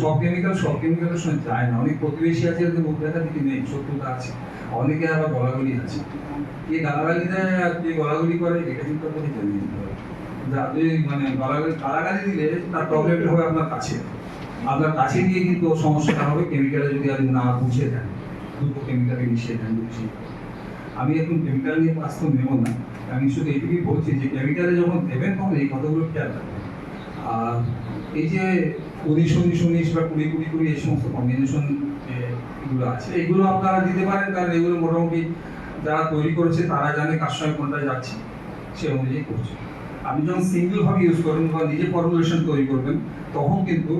সব কেমিক্যালের সঙ্গে যায় না। অনেক প্রতিবেশী আছে যাদের মুখ দেখা দেখি নেই, শত্রুতা আছে, অনেকে আবার গলাগলি আছে। কে গালাগালি দেয় আর কে গলাগলি করে এটা কিন্তু আপনাকে জেনে নিতে হবে। যাদের মানে গালাগালি দিলে তার প্রবলেমটা হবে আপনার কাছে গিয়ে কিন্তু সমস্যাটা হবে কেমিক্যালে যদি আপনি না বুঝে দেন, দুটো কেমিক্যালে মিশিয়ে দেন বুঝিয়ে। আমি এখন কেমিক্যাল নিয়ে বাস্তব নেব না, আমি শুধু এইটুকুই বলছি যে কেমিক্যালে যখন দেবেন তখন এই কথাগুলো খেয়াল রাখবেন। আর এই যে 19-19-19 বা 20-20-20 এই সমস্ত কম্বিনেশন এগুলো আছে, এগুলো আপনারা দিতে পারেন, কারণ এগুলো মোটামুটি যারা তৈরি করেছে তারা জানে কার সঙ্গে কোনটা যাচ্ছে, সে অনুযায়ী করছে। আপনি যখন সিঙ্গেল ভাবে ইউজ করবেন বা নিজে ফর্মুলেশন তৈরি করবেন, তখন কিন্তু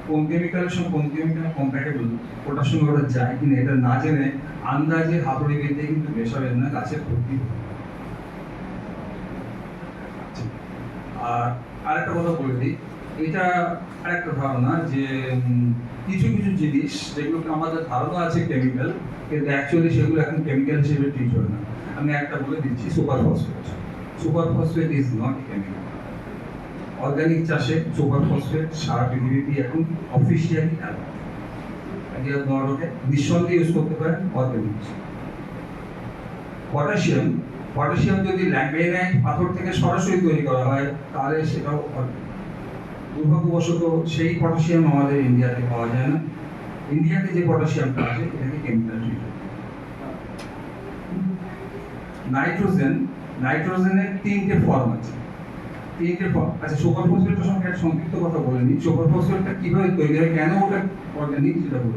কোন কেমিক্যালের সঙ্গে কোন কেমিক্যাল কম্প্যাটেবল, ওটার সঙ্গে ওটা যায় কিনা এটা না জেনে আন্দাজে হাতুড়ি বেঁধে কিন্তু মেশাবেন না, গাছের ক্ষতি হবে। আর আরেকটা কথা বলে দিই, এটা আরেকটা ধারণা যে কিছু কিছু জিনিস যেগুলোকে আমাদের ধারণা আছে কেমিক্যাল, কিন্তু অ্যাকচুয়ালি সেগুলো এখন কেমিক্যাল হিসেবে ট্রিট হয় না। আমি একটা বলে দিচ্ছি, super phosphate is not chemical. Organic চাষে সুপার ফসফেট সারা পৃথিবীতে এখন অফিসিয়ালি নিঃসন্দেহে ইউজ করতে পারেন অর্গানিক। পটাশিয়াম যদি ল্যামিনাইট পাথর থেকে সরাসরি তৈরি করা হয় তাহলে সেটাও দুর্ভাগ্যবশত সেই পটাশিয়াম আমাদের ইন্ডিয়াতে পাওয়া যায় না। ইন্ডিয়াতে যে পটাশিয়ামটা আছে এটাকে কেমিক্যাল ট্রিটমেন্ট। নাইট্রোজেনের তিনটে ফর্ম আছে। আচ্ছা, সুপার ফসফেটের সঙ্গে একটা সংক্ষিপ্ত কথা বলে নিই। সুপার ফসফেটটা কিভাবে তৈরি হয়, কেন ওটা অর্গানিক সেটা বলি।